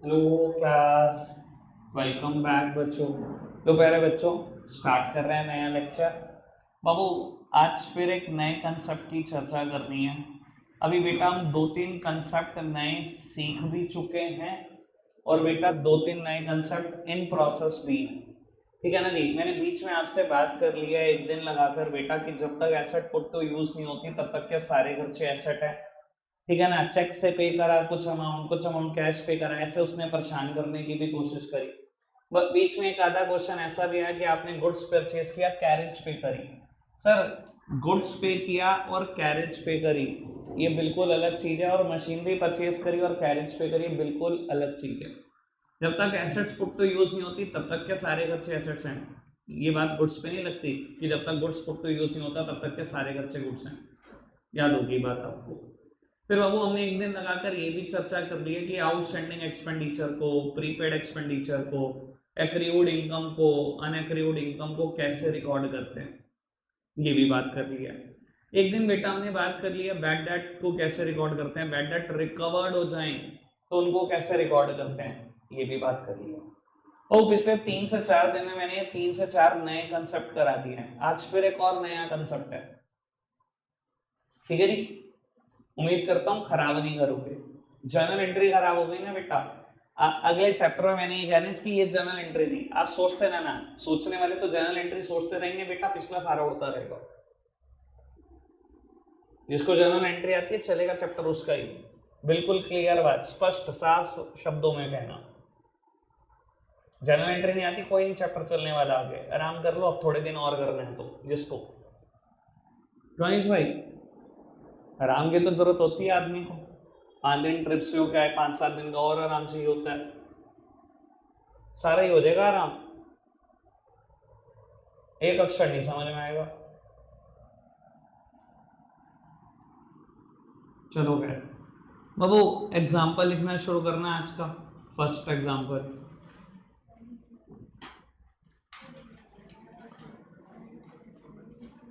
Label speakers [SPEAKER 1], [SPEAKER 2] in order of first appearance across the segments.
[SPEAKER 1] Hello class, welcome back बच्चों। तो प्यारे बच्चों, स्टार्ट कर रहे हैं नया लेक्चर। बाबू, आज फिर एक नए कंसेप्ट की चर्चा करनी है। अभी बेटा हम दो तीन कंसेप्ट नए सीख भी चुके हैं और बेटा दो तीन नए कंसेप्ट इन प्रोसेस भी हैं। ठीक है ना जी। मैंने बीच में आपसे बात कर लिया एक दिन लगाकर बेटा कि जब तक एसेट पुट तो यूज नहीं होती तब तक के सारे खर्चे एसेट है। ठीक है ना। चेक से पे करा कुछ अमाउंट कैश पे करा, ऐसे उसने परेशान करने की भी कोशिश करी। बीच में एक आधा क्वेश्चन ऐसा भी आया कि आपने गुड्स परचेज किया, कैरेज पे करी। सर, गुड्स पे किया और कैरेज पे करी ये बिल्कुल अलग चीज है, और मशीनरी परचेज करी और कैरेज पे करी बिल्कुल अलग चीज है। जब तक एसेट्स पुट तो यूज नहीं होती तब तक के सारे खर्चे एसेट्स हैं। ये बात गुड्स पे नहीं लगती कि जब तक गुड्स पुट तो यूज नहीं होता तब तक के सारे खर्चे गुड्स हैं। याद होगी बात आपको। फिर बाबू हमने एक दिन लगाकर ये भी चर्चा कर ली है कि आउटस्टैंडिंग एक्सपेंडिचर को, प्रीपेड एक्सपेंडिचर को, एक्रीव्ड इनकम को, अनएक्रीव्ड इनकम को कैसे रिकॉर्ड करते हैं, ये भी बात कर ली है। एक दिन बेटा हमने बात कर लिया बैड डेट को कैसे रिकॉर्ड करते हैं, बैड डेट रिकवर्ड हो जाए तो उनको कैसे रिकॉर्ड करते हैं, ये भी बात कर ली है। और पिछले 3 से 4 दिन में मैंने 3 से 4 नए कंसेप्ट करा दिए हैं। आज फिर एक और नया कंसेप्ट है। ठीक है जी। उम्मीद करता हूँ खराब नहीं करोगे। जर्नल एंट्री खराब हो गई ना बेटा। अगले चैप्टर में मैंने ये कहना है इसकी ये जर्नल एंट्री दी, आप सोचते रहना। सोचने वाले तो जर्नल एंट्री सोचते रहेंगे बेटा, पिछला सारा उड़ता रहेगा। जिसको जर्नल एंट्री आती है चलेगा चैप्टर उसका ही। बिल्कुल क्लियर बात, स्पष्ट साफ शब्दों में कहना। जर्नल एंट्री नहीं आती, कोई नहीं चैप्टर चलने वाला आगे। आराम कर लो, अब थोड़े दिन और करने हैं तो जिसको। गणेश भाई, आराम की तो जरूरत होती है आदमी को। 5 दिन ट्रिप से हो क्या है, 5-7 दिन का और आराम चाहिए होता है, सारा ही हो जाएगा आराम। एक अक्षर नहीं समझ में आएगा। चलो गए बाबू, एग्जाम्पल लिखना शुरू करना आज का। फर्स्ट एग्जाम्पल,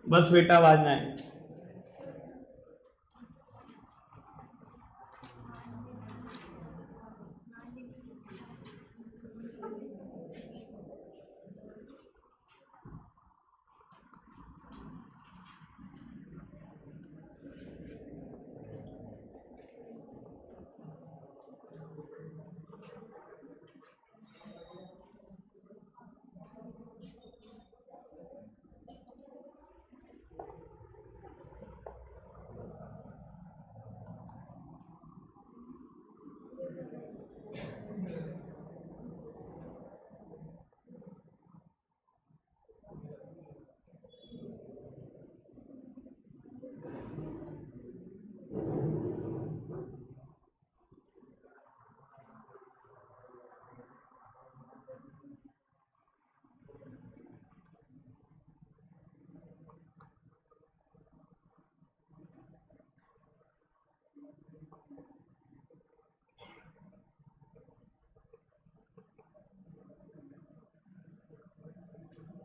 [SPEAKER 1] बस बेटा आवाज में आए।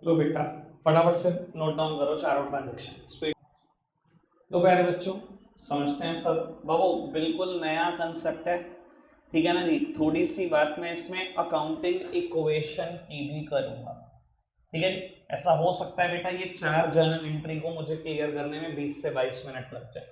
[SPEAKER 1] लो बेटा, फटाफट से नोट डाउन करो चारों ट्रांजेक्शन स्पीड। तो प्यारे बच्चों, समझते हैं सब। बाबू बिल्कुल नया कंसेप्ट है। ठीक है ना जी। थोड़ी सी बात मैं इसमें अकाउंटिंग इक्वेशन की भी करूंगा। ठीक है जी। ऐसा हो सकता है बेटा ये 4 जर्नल एंट्री को मुझे क्लियर करने में 20 से 22 मिनट लग जाए।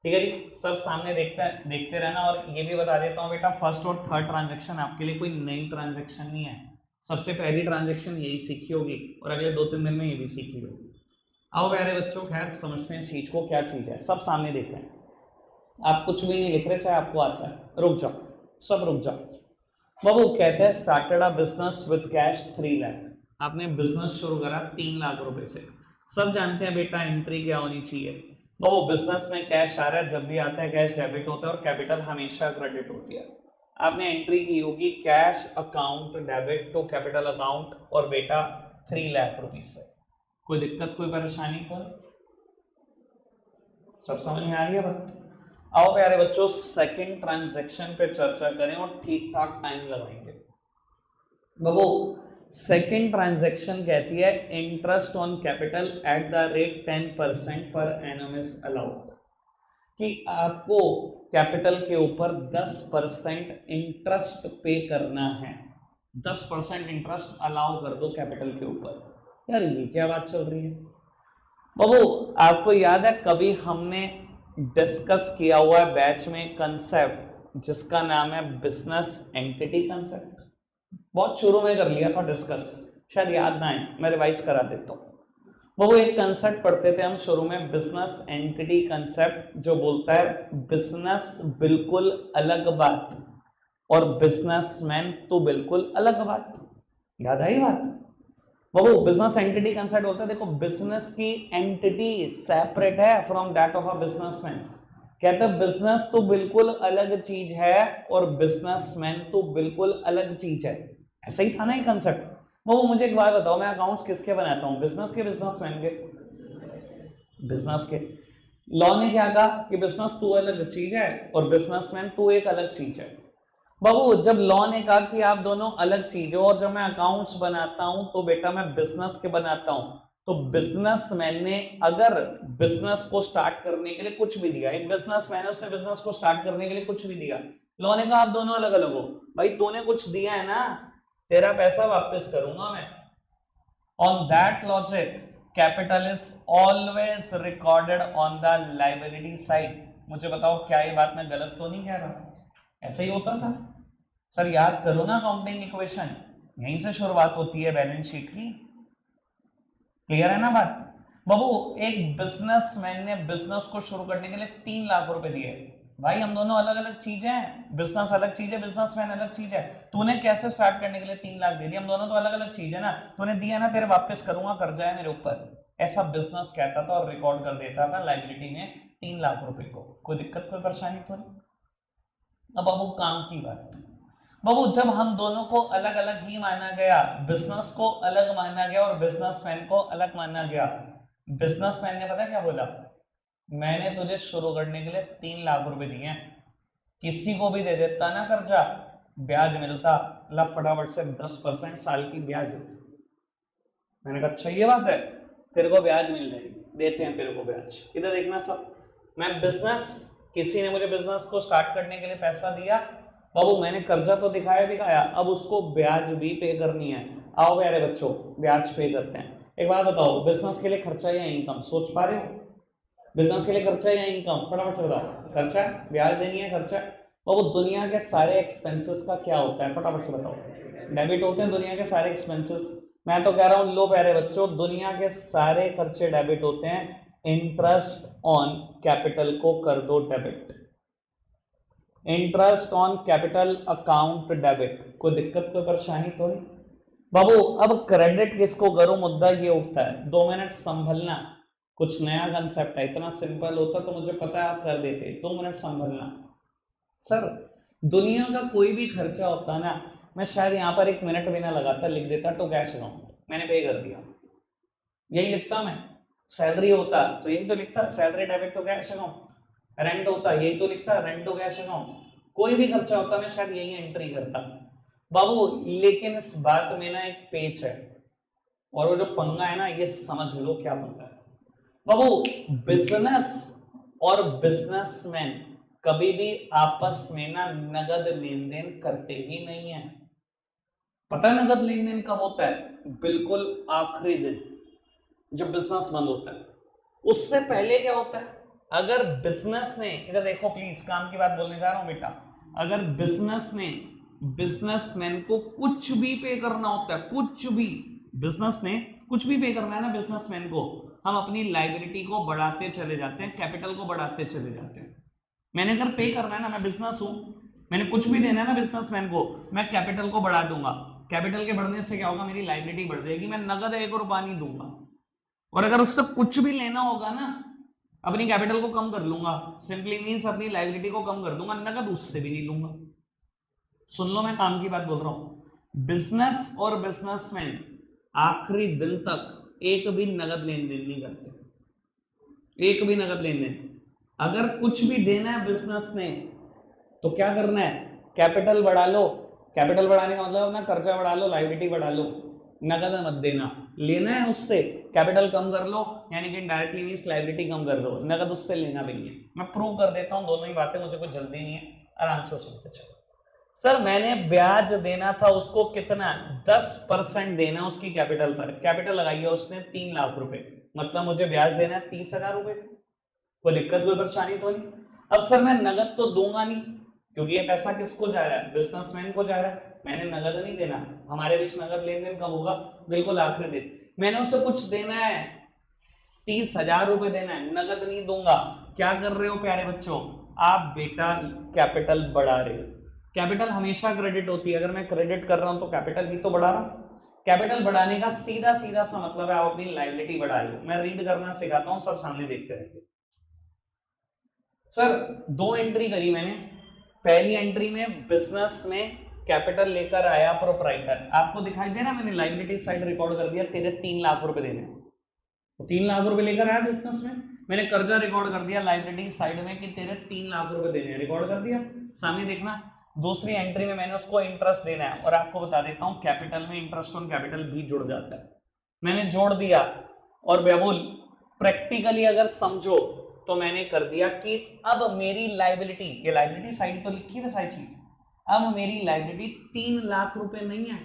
[SPEAKER 1] ठीक है जी। सब सामने देखते रहना। और ये भी बता देता हूँ बेटा, फर्स्ट और थर्ड ट्रांजेक्शन आपके लिए कोई नई ट्रांजेक्शन नहीं है। सबसे पहली ट्रांजेक्शन यही सीखी होगी और अगले 2-3 दिन में ये भी सीखी होगी। आओ प्यारे बच्चों, खैर समझते हैं चीज को, क्या चीज है। सब सामने देख रहे हैं, आप कुछ भी नहीं लिख रहे, चाहे आपको आता है। रुक जाओ, सब रुक जाओ। बाबू कहते हैं started a business with cash 3 lakh. आपने बिजनेस शुरू करा 3 लाख रुपए से। सब जानते हैं बेटा एंट्री क्या होनी चाहिए। बाबू बिजनेस में कैश आ रहा है, जब भी आता है कैश डेबिट होता है और कैपिटल हमेशा क्रेडिट होती है। आपने एंट्री की होगी cash account debit to capital account, और बेटा 3 लाख रुपीज से। कोई दिक्कत, कोई परेशानी तो नहीं? सब समझ में आ रही है बात? आओ प्यारे बच्चों, सेकंड ट्रांजैक्शन पे चर्चा करें और ठीक ठाक टाइम लगाएंगे। बाबू सेकंड ट्रांजैक्शन कहती है interest on capital at the rate 10% per annum is allowed. कि आपको कैपिटल के ऊपर 10% इंटरेस्ट पे करना है। 10% इंटरेस्ट अलाउ कर दो कैपिटल के ऊपर। यार ये क्या बात चल रही है बाबू? आपको याद है कभी हमने डिस्कस किया हुआ है बैच में कंसेप्ट जिसका नाम है बिजनेस एंटिटी कंसेप्ट? बहुत शुरू में कर लिया था डिस्कस, शायद याद ना आए, मैं रिवाइज करा देता हूँ। वो एक कंसेप्ट पढ़ते थे हम शुरू में, बिजनेस एंटिटी कंसेप्ट, जो बोलता है बिजनेस बिल्कुल अलग बात और बिजनेसमैन तो बिल्कुल अलग बात। याद आई बात? वो बिजनेस एंटिटी कंसेप्ट बोलता है देखो बिजनेस की एंटिटी सेपरेट है from that of a businessman. कहते हैं बिजनेस तो बिल्कुल अलग चीज है और बिजनेसमैन तो बिल्कुल अलग चीज है। ऐसा ही था ना ये कंसेप्ट? वो मुझे एक बात बताओ, मैं अकाउंट्स किसके बनाता हूँ, बिजनेस के बिजनेसमैन के? बिजनेस के। लॉ ने क्या कहा कि बिजनेस तो अलग चीज है और बिजनेसमैन तो एक अलग चीज है। बाबू जब लॉ ने कहा कि आप दोनों अलग चीज हो और जब मैं अकाउंट्स बनाता हूं तो बेटा मैं बिजनेस के बनाता हूं, तो बिजनेसमैन ने अगर बिजनेस को स्टार्ट करने के लिए कुछ भी दिया, एक बिजनेसमैन है उसने बिजनेस को स्टार्ट करने के लिए कुछ भी दिया, लॉ ने कहा आप दोनों अलग अलग हो। भाई तूने कुछ दिया है ना, तेरा पैसा वापस करूंगा मैं। On that logic capital is always recorded on the liability side. मुझे बताओ क्या ये बात मैं गलत तो नहीं कह रहा? ऐसा ही होता था सर, याद करो ना अकाउंटिंग इक्वेशन, यहीं से शुरुआत होती है बैलेंस शीट की। क्लियर है ना बात? बाबू एक बिजनेसमैन ने बिजनेस को शुरू करने के लिए 3 लाख रुपए दिए। भाई हम दोनों अलग अलग चीजें हैं, बिजनेस अलग चीज है, बिजनेसमैन अलग चीज है। तूने कैसे स्टार्ट करने के लिए 3 लाख दे दिए? हम दोनों तो अलग अलग चीज है ना, तूने दिया ना, तेरे वापस करूंगा, कर्जा है मेरे ऊपर। ऐसा बिजनेस कहता था और रिकॉर्ड कर देता था लाइबिलिटी में 3 लाख रुपए को। कोई दिक्कत कोई परेशानी तो नहीं? अब बाबू काम की बात, बाबू जब हम दोनों को अलग अलग ही माना गया, बिजनेस को अलग माना गया और बिजनेसमैन को अलग माना गया, बिजनेसमैन ने पता क्या बोला, मैंने तुझे शुरू करने के लिए 3 लाख रुपए दिए हैं, किसी को भी दे देता ना कर्जा, ब्याज मिलता, ला फटाफट से 10% साल की ब्याज। मैंने कहा अच्छा ये बात है, तेरे को ब्याज मिल जाएगी, देते हैं तेरे को ब्याज। इधर देखना सब, मैं बिजनेस, किसी ने मुझे बिजनेस को स्टार्ट करने के लिए पैसा दिया, बाबू मैंने कर्जा तो दिखाया, अब उसको ब्याज भी पे करनी है। आओ प्यारे बच्चों ब्याज पे करते हैं। एक बात बताओ, बिजनेस के लिए खर्चा या इनकम, सोच पा रहे हो? बिजनेस के लिए खर्चा या इनकम, फटाफट से बताओ। खर्चा, ब्याज देनी है, खर्चा। बाबू दुनिया के सारे एक्सपेंसेस का क्या होता है, फटाफट से बताओ? डेबिट होते हैं दुनिया के सारे एक्सपेंसेस। मैं तो कह रहा हूं लो प्यारे बच्चों, दुनिया के सारे खर्चे डेबिट होते हैं, इंटरेस्ट ऑन कैपिटल को कर दो debit, interest on capital account debit. कोई दिक्कत कोई परेशानी तो नहीं? बाबू अब क्रेडिट किसको करूं, मुद्दा ये उठता है। 2 मिनट संभलना, कुछ नया कंसेप्ट है, इतना सिंपल होता तो मुझे पता है आप कर देते। 2 मिनट संभलना। सर दुनिया का कोई भी खर्चा होता ना, मैं शायद यहाँ पर 1 मिनट भी ना लगाता, लिख देता टू कैश अकाउंट, मैंने पे कर दिया, यही लिखता मैं। सैलरी होता तो यही तो लिखता, salary debit to cash account. Rent होता यही तो लिखता, रेंट टू कैश अकाउंट। कोई भी खर्चा होता मैं शायद यही एंट्री करता बाबू। लेकिन इस बात में ना एक पेच है, और वो जो पंगा है ना, ये समझ लो क्या पंगा है बाबू। बिजनेस और बिजनेसमैन कभी भी आपस में ना नगद लेन देन करते ही नहीं है। पता है नगद लेन देन कब होता है? बिल्कुल आखिरी दिन जब बिजनेस बंद होता है, उससे पहले क्या होता है? अगर बिजनेस ने, इधर देखो प्लीज, काम की बात बोलने जा रहा हूं बेटा, अगर बिजनेस ने बिजनेसमैन को कुछ भी पे करना होता है, कुछ भी, बिजनेस ने कुछ भी पे करना है ना बिजनेसमैन को, हम अपनी लायबिलिटी को बढ़ाते चले जाते हैं, कैपिटल को बढ़ाते चले जाते हैं। मैंने अगर पे करना है ना, मैं बिजनेस हूं, मैंने कुछ भी देना है ना बिजनेसमैन को, मैं कैपिटल को बढ़ा दूंगा। कैपिटल के बढ़ने से क्या होगा, मेरी लायबिलिटी बढ़ जाएगी, मैं नगद 1 रुपया नहीं दूंगा। और अगर उससे कुछ भी लेना होगा ना, अपनी कैपिटल को कम कर लूंगा, सिंपली मींस अपनी लायबिलिटी को कम कर दूंगा, नगद उससे भी नहीं लूंगा। सुन लो मैं काम की बात बोल रहा हूं, बिजनेस और बिजनेसमैन आखिरी दिन तक एक भी नगद लेन देन नहीं करते, एक भी नगद लेन देन। अगर कुछ भी देना है बिजनेस ने तो क्या करना है, कैपिटल बढ़ा लो। कैपिटल बढ़ाने का मतलब ना कर्जा बढ़ा लो, लायबिलिटी बढ़ा लो। नगद मत देना, लेना है उससे कैपिटल कम कर लो, यानी कि डायरेक्टली मींस लायबिलिटी कम कर दो, नगद उससे लेना भी नहीं है। मैं प्रूव कर देता हूँ दोनों ही बातें, मुझे कोई जल्दी नहीं है, आराम से सुनते चलो। सर मैंने ब्याज देना था उसको कितना, 10% देना उसकी कैपिटल पर, कैपिटल लगाई है उसने 3 लाख रुपए, मतलब मुझे ब्याज देना है 30,000 रुपए। कोई दिक्कत कोई परेशानी तो नहीं। अब सर मैं नगद तो दूंगा नहीं, क्योंकि ये पैसा किसको जा रहा है, बिजनेसमैन को जा रहा है, मैंने नगद नहीं देना। हमारे बीच नगद लेन देन कब होगा, बिल्कुल आखिरी दिन। मैंने उसे कुछ देना है, 30,000 रुपए देना है, नगद नहीं दूंगा। क्या कर रहे हो प्यारे बच्चों, आप बेटा कैपिटल बढ़ा रहे हो। कैपिटल हमेशा क्रेडिट होती है, अगर मैं क्रेडिट कर रहा हूं तो कैपिटल ही तो बढ़ा रहा हूं। कैपिटल बढ़ाने का सीधा सीधा सा मतलब है आप अपनी लायबिलिटी बढ़ा रहे हो। मैं रीड करना सिखाता हूं, सब सामने देखते रहेंगे। सर 2 एंट्री करी मैंने, पहली एंट्री में बिजनेस में कैपिटल लेकर आया प्रोप्राइटर, आपको दिखाई दे रहा है मैंने लायबिलिटी साइड रिकॉर्ड कर दिया, तेरे 3 लाख रुपए देने, तो 3 लाख रुपए लेकर आया बिजनेस में, मैंने कर्जा रिकॉर्ड कर दिया लायबिलिटी साइड में कि तेरे 3 लाख रुपए देने, रिकॉर्ड कर दिया, सामने देखना। दूसरी एंट्री में मैंने उसको इंटरेस्ट देना है, और आपको बता देता हूं कैपिटल में इंटरेस्ट ऑन कैपिटल भी जुड़ जाता है, मैंने जोड़ दिया। और बेबुल प्रैक्टिकली अगर समझो तो मैंने कर दिया कि अब मेरी लायबिलिटी, ये लायबिलिटी साइड तो लिखी है सारी चीज, अब मेरी लायबिलिटी 3 लाख रुपए नहीं है,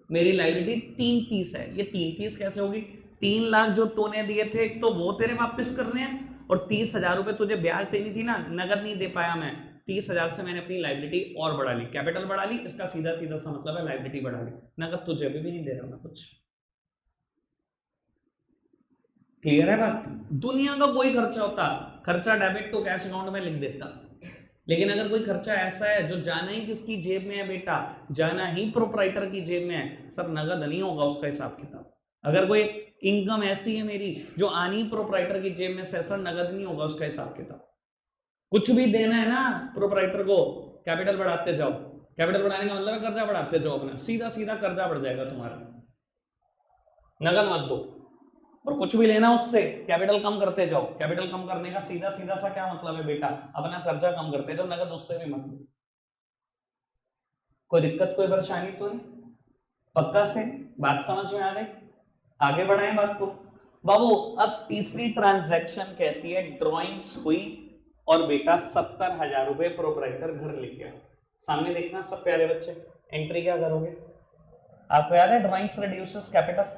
[SPEAKER 1] मेरी लायबिलिटी 330 है। ये 330 कैसे होगी, 3 लाख जो तूने दिए थे एक तो वो तेरे वापस करने हैं, और 30,000 रुपए तुझे ब्याज देनी थी ना, नगद नहीं दे पाया मैं, 30,000 से मैंने अपनी लायबिलिटी और बढ़ा ली, कैपिटल बढ़ा ली, इसका सीधा सीधा सा मतलब है लायबिलिटी बढ़ा ली, नगद तुझे अभी भी नहीं दे रहा मैं कुछ। क्लियर है बात। दुनिया का कोई खर्चा होता, खर्चा डेबिट तो कैश अकाउंट में लिख देता, लेकिन अगर कोई खर्चा ऐसा है जो जाना ही किसकी जेब में है बेटा, जाना ही प्रोप्राइटर की जेब में है, सर नगद नहीं होगा उसका हिसाब किताब। अगर कोई इनकम ऐसी है मेरी जो आनी प्रोप्राइटर की जेब में से, सर नगद नहीं होगा उसका हिसाब किताब। कुछ भी देना है ना प्रोप्राइटर को, कैपिटल बढ़ाते जाओ, कैपिटल बढ़ाने का मतलब है कर्जा बढ़ाते जाओ अपना, सीधा सीधा कर्जा बढ़ जाएगा तुम्हारा, नगद मत दो। और कुछ भी लेना उससे कैपिटल कम करते जाओ, कैपिटल कम करने का सीधा सीधा सा क्या मतलब है बेटा, अपना कर्जा कम करते जाओ, नगद उससे भी मतलब। कोई दिक्कत कोई परेशानी तो नहीं, पक्का से बात समझ में आ गई, आगे बढ़ाएं बात को। बाबू अब तीसरी ट्रांजैक्शन कहती है ड्रॉइंग्स हुई और बेटा 70,000 रुपए प्रोप्राइटर घर ले गया, सामने देखना सब प्यारे बच्चे, एंट्री क्या करोगे, आपको याद है ड्रॉइंग्स रिड्यूसेस कैपिटल।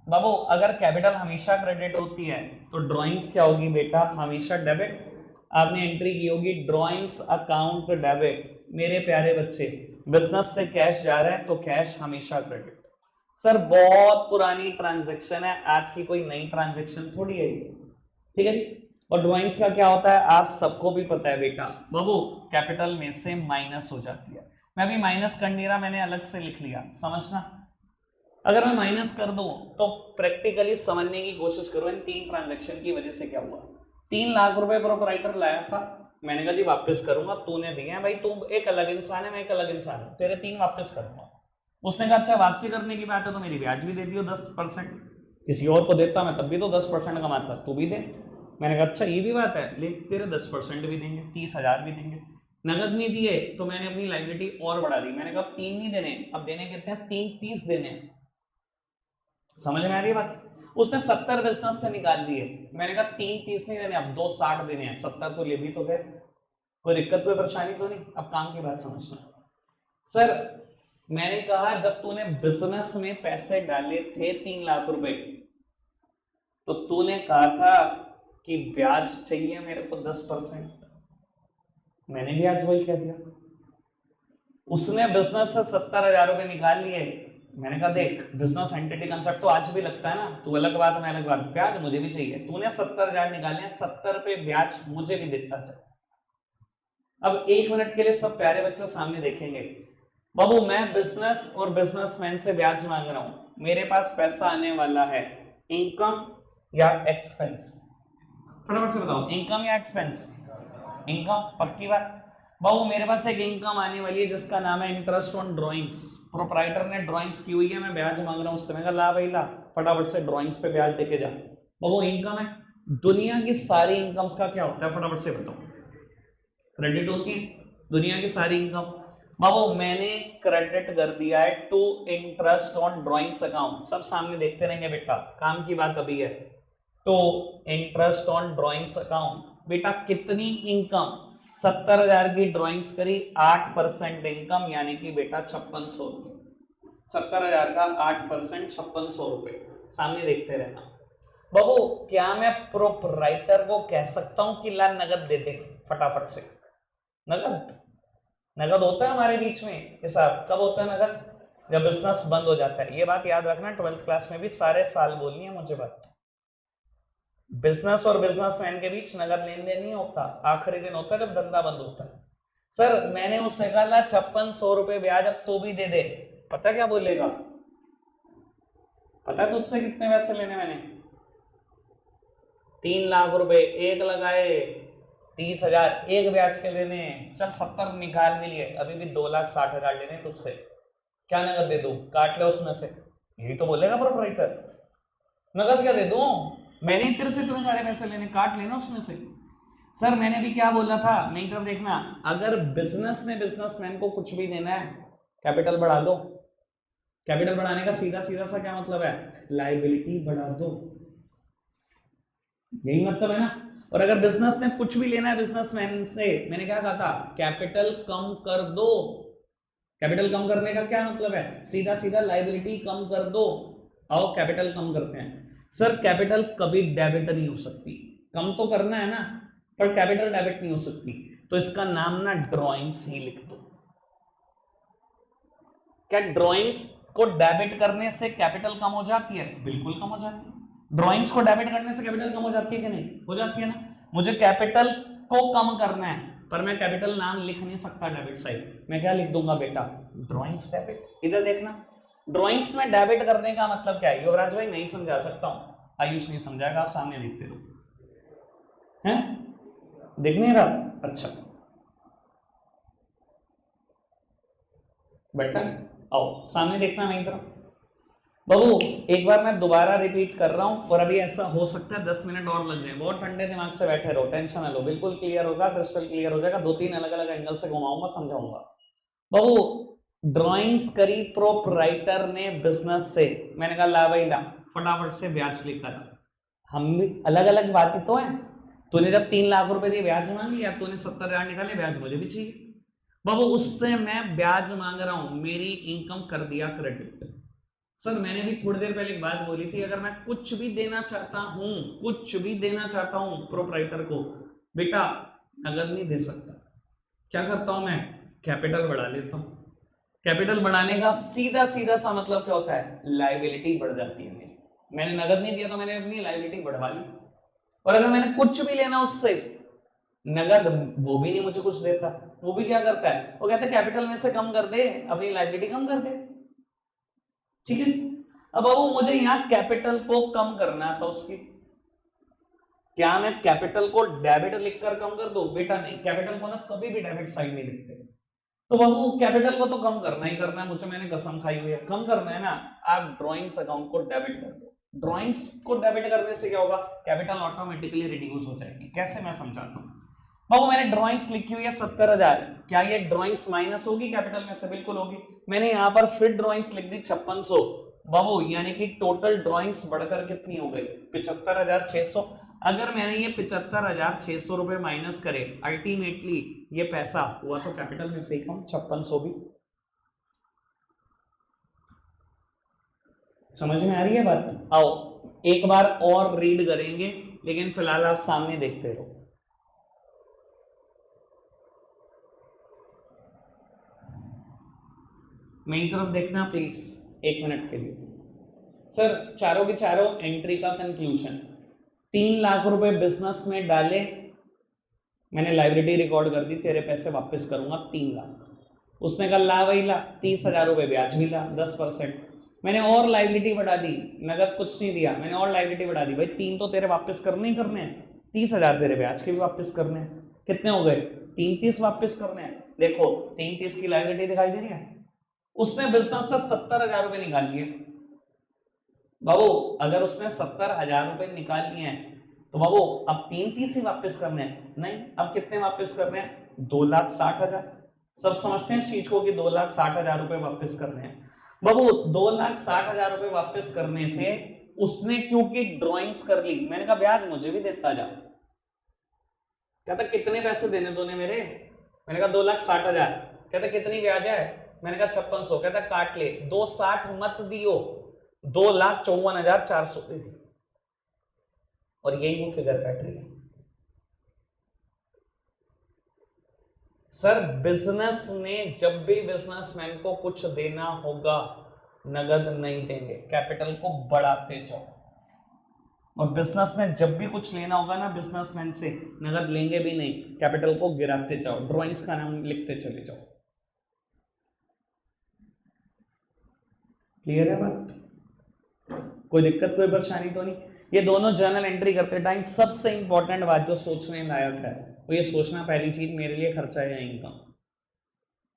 [SPEAKER 1] बाबू अगर कैपिटल हमेशा क्रेडिट होती है तो ड्राइंग्स क्या होगी बेटा, हमेशा डेबिट। आपने एंट्री की होगी ड्राइंग्स अकाउंट डेबिट। मेरे प्यारे बच्चे बिजनेस से कैश जा रहा है तो कैश हमेशा क्रेडिट। सर बहुत पुरानी ट्रांजैक्शन है, आज की कोई नई ट्रांजैक्शन थोड़ी है, ठीक है जी। और ड्राइंग्स का क्या होता है आप सबको भी पता है बेटा, बाबू कैपिटल में से माइनस हो जाती है। मैं भी माइनस कर नहीं रहा, मैंने अलग से लिख लिया, समझना। अगर मैं माइनस कर दूं तो प्रैक्टिकली समझने की कोशिश करो इन 3 ट्रांजैक्शन की वजह से क्या हुआ। 3 लाख रुपए प्रोप्राइटर लाया था, मैंने कहा जी वापस करूंगा, तूने दिए हैं भाई, तू एक अलग इंसान है मैं एक अलग इंसान हूं, तेरे 3 वापस करूंगा। उसने कहा अच्छा वापसी करने की बात है तो मेरी ब्याज भी दे दियो 10%, किसी और को देता मैं तब भी तो 10% कमाता, तू भी दे। मैंने कहा अच्छा ये भी बात है, ले तेरे 10% भी देंगे, 30,000 भी देंगे। नगद नहीं दिए तो मैंने अपनी लायबिलिटी और बढ़ा दी, मैंने कहा 3 नहीं देने, अब देने कितने हैं, 330 देने। समझ में आ रही है बात। उसने 70 बिजनेस से निकाल दिए, मैंने कहा 330 नहीं देने, अब 260 देने हैं, 70 तो ले भी तो गए, कोई दिक्कत कोई परेशानी तो नहीं। अब काम की बात समझना। सर मैंने कहा जब तूने बिजनेस में पैसे डाले थे 3 लाख रुपए, तो तूने कहा था कि ब्याज चाहिए मेरे को 10%, मैंने भी आज वही कह दिया। उसने बिजनेस से 70,000 रुपए निकाल लिए, मैंने कहा देख बिजनेस एंटिटी कंसेप्ट तो आज भी लगता है ना, तू अलग बात मैं अलग बात, ब्याज मुझे भी चाहिए, तूने 70,000 निकाले, 70 पे ब्याज मुझे भी देता चल। अब 1 मिनट के लिए सब प्यारे बच्चे सामने देखेंगे, बाबू मैं बिजनेस और बिजनेसमैन से ब्याज मांग रहा हूं, मेरे पास पैसा आने वाला है, इनकम या एक्सपेंस, फटाफट से बताओ इनकम या एक्सपेंस, इनकम पक्की बात। बाबू मेरे पास एक इनकम आने वाली है जिसका नाम है इंटरेस्ट ऑन ड्राइंग्स, प्रोप्राइटर ने ड्राइंग्स की हुई है, मैं ब्याज मांग रहा हूं उससे, मैं ला भाई ला फटाफट से ड्राइंग्स पे ब्याज देके जा। बाबू इनकम है, दुनिया की सारी इनकम्स का क्या होता है फटाफट से बताओ, क्रेडिट होती है दुनिया की सारी इनकम। बाबू मैंने क्रेडिट कर दिया है to interest on drawings account, सब सामने देखते रहेंगे बेटा, काम की बात अभी है। तो इंटरेस्ट ऑन ड्रॉइंग्स अकाउंट बेटा कितनी इनकम, 70,000 की ड्रॉइंग्स करी, 8% इनकम यानी कि बेटा 5600 रुपए। 70,000 का 8% 5600 रुपए, सामने देखते रहना। बाबू क्या मैं प्रोपराइटर को कह सकता हूं कि ला नगद दे दे फटाफट से? नगद नगद होता है हमारे बीच में हिसाब, कब होता है नगद? जब बिजनेस बंद हो जाता है। ये बात याद रखना, 12th क्लास में भी सारे साल बोलनी है मुझे बात। बिजनेस और बिजनेसमैन के बीच नगद लेन देन नहीं होता, आखिरी दिन होता है जब धंधा बंद होता है। सर मैंने उससे कहा 5600 रुपए ब्याज, अब तो भी दे दे, पता क्या बोलेगा? पता तुझसे कितने पैसे लेने मैंने? 3 लाख रुपए, एक लगाए 30,000, एक ब्याज के लेने, चल 70 निकाल भी लिए, अभी भी 2,60,000 लेने तुझसे, क्या नगद दे दूं? काट ले उसमें से, यही तो बोलेगा प्रोपराइटर। नगद क्या दे दूं? मैंने तेरे से इतने सारे पैसे लेने, काट लेना उसमें से। सर मैंने भी क्या बोला था, मेरी तरफ देखना, अगर बिजनेस में बिजनेसमैन को कुछ भी देना है, कैपिटल बढ़ा दो। कैपिटल बढ़ाने का सीधा सीधा सा क्या मतलब है? लायबिलिटी बढ़ा दो, यही मतलब है ना। और अगर बिजनेस में कुछ भी लेना है बिजनेसमैन से, मैंने क्या कहा था? कैपिटल कम कर दो। कैपिटल कम करने का क्या मतलब है? सीधा सीधा लायबिलिटी कम कर दो। आओ कैपिटल कम करते हैं। सर कैपिटल कभी डेबिट नहीं हो सकती, कम तो करना है ना, पर कैपिटल डेबिट नहीं हो सकती, तो इसका नाम ना ड्रॉइंग्स ही लिख दो। क्या ड्रॉइंग्स को डेबिट करने से कैपिटल कम हो जाती है? बिल्कुल कम हो जाती है। ड्रॉइंग्स को डेबिट करने से कैपिटल कम हो जाती है कि नहीं? हो जाती है ना। मुझे कैपिटल को कम करना है, पर मैं कैपिटल नाम लिख नहीं सकता डेबिट साइड, मैं क्या लिख दूंगा बेटा? Drawings debit. इधर देखना, ड्रॉइंग्स में डेबिट करने का मतलब क्या है? युवराज भाई नहीं समझा सकता हूं, आयुष नहीं समझाएगा, आप सामने देखते रहो। हैं दिख नहीं रहा? अच्छा बेटा आओ सामने देखना मेरी तरफ। बाबू एक बार मैं दोबारा रिपीट कर रहा हूं, और अभी ऐसा हो सकता है 10 मिनट और लग जाए, बहुत ठंडे दिमाग से बैठे रहो, टेंशन ना लो, बिल्कुल क्लियर होगा, क्रिस्टल क्लियर हो जाएगा। 2-3 अलग अलग एंगल से घुमाऊंगा, समझाऊंगा। बाबू ड्राइंग्स करी प्रोपराइटर ने बिजनेस से, मैंने कहा ला भाई ला, फटाफट से ब्याज लेकर आ। हम भी अलग अलग बातें तो है, तूने जब 3 लाख रुपए दिए ब्याज मांग लिया, तूने 70,000 निकाले, ब्याज मुझे भी चाहिए। बाबू उससे मैं ब्याज मांग रहा हूं, मेरी इनकम कर दिया क्रेडिट। सर मैंने भी थोड़ी देर पहले एक बात बोली थी, अगर मैं कुछ भी देना चाहता हूं, कुछ भी देना चाहता हूं प्रोपराइटर को, बेटा नगद नहीं दे सकता। क्या करता हूं मैं? कैपिटल बढ़ा लेता हूं। कैपिटल बढ़ाने का सीधा सीधा सा मतलब क्या होता है? लायबिलिटी बढ़ जाती है मेरी। मैंने नगद नहीं दिया तो मैंने अपनी लायबिलिटी बढ़वा ली। और अगर मैंने कुछ भी लेना उससे, नगद, वो भी नहीं मुझे कुछ देता, वो भी क्या करता है? वो कहता है कैपिटल में से कम कर दे, अपनी लायबिलिटी कम कर दे। ठीक है, अब बाबू मुझे यहां कैपिटल को कम करना था उसकी, क्या मैं कैपिटल को डेबिट लिखकर कम कर दूं? बेटा नहीं, कैपिटल को ना कभी भी डेबिट साइड नहीं लिखते। तो बाबू कैपिटल को तो कम करना ही करना है मुझे, मैंने कसम खाई हुई है, कम करना है ना। आप ड्रॉइंग्स अकाउंट को डेबिट कर दो। ड्रॉइंग्स को डेबिट करने से क्या होगा? कैपिटल ऑटोमेटिकली रिड्यूस हो जाएगी। कैसे, मैं समझाता हूं। बाबू मैंने ड्रॉइंग्स लिखी हुई है 70,000, क्या ये ड्रॉइंग्स माइनस होगी कैपिटल में से? बिल्कुल होगी। मैंने यहां पर फिर ड्रॉइंग्स लिख दी 5600, बाबू यानी कि टोटल ड्रॉइंग्स बढ़कर कितनी हो गई? 75,600। अगर मैंने ये 75,600 रुपए माइनस करे, अल्टीमेटली ये पैसा हुआ तो कैपिटल में से ही कम, 5600 भी। समझ में आ रही है बात? आओ एक बार और रीड करेंगे, लेकिन फिलहाल आप सामने देखते रहो। मेरी तरफ देखना प्लीज 1 मिनट के लिए। सर चारों के चारों एंट्री का कंक्लूजन, 3 लाख रुपए बिजनेस में डाले, मैंने लाइबिलिटी रिकॉर्ड कर दी, तेरे पैसे वापस करूंगा 3 लाख। उसने कहा ला वही ला, 30,000 रुपए ब्याज भी ला 10%। मैंने और लाइबिलिटी बढ़ा दी, नगद कुछ नहीं दिया, मैंने और लाइबिलिटी बढ़ा दी, भाई 3 तो तेरे वापस करने ही करने हैं, 30,000 तेरे ब्याज के भी वापस करने हैं, कितने हो गए? 330 वापस करने हैं। देखो 330 की लाइबिलिटी दिखाई दे रही है। उसने बिजनेस से 70,000 रुपए निकाल लिए। बाबू अगर उसने 70,000 रुपए निकाल लिए हैं, तो बाबू अब 330 ही वापस करने हैं? नहीं, अब कितने वापस करने हैं? 2,60,000। सब समझते हैं इस चीज को कि 2,60,000 रुपए वापस करने हैं। बाबू 2,60,000 रुपए वापस करने थे, उसने क्योंकि ड्राइंग्स कर ली, मैंने कहा ब्याज मुझे भी देता जा। कहता कितने पैसे देने दोने मेरे, मैंने कहा 2,60,000। कहता कितनी ब्याज है, मैंने कहा 5600। कहता काट ले, 2,60 मत दियो, 2,54,400 दे दी। और यही वो फिगर बैठ रही है। सर बिजनेस ने जब भी बिजनेसमैन को कुछ देना होगा नगद नहीं देंगे, कैपिटल को बढ़ाते जाओ। और बिजनेस ने जब भी कुछ लेना होगा ना बिजनेसमैन से, नगद लेंगे भी नहीं, कैपिटल को गिराते जाओ, ड्राइंग्स का नाम लिखते चले जाओ। क्लियर है बात? कोई दिक्कत कोई परेशानी तो नहीं? ये दोनों जर्नल एंट्री करते टाइम सबसे इंपॉर्टेंट बात जो सोचने लायक है वो ये सोचना, पहली चीज मेरे लिए खर्चा है या इनकम।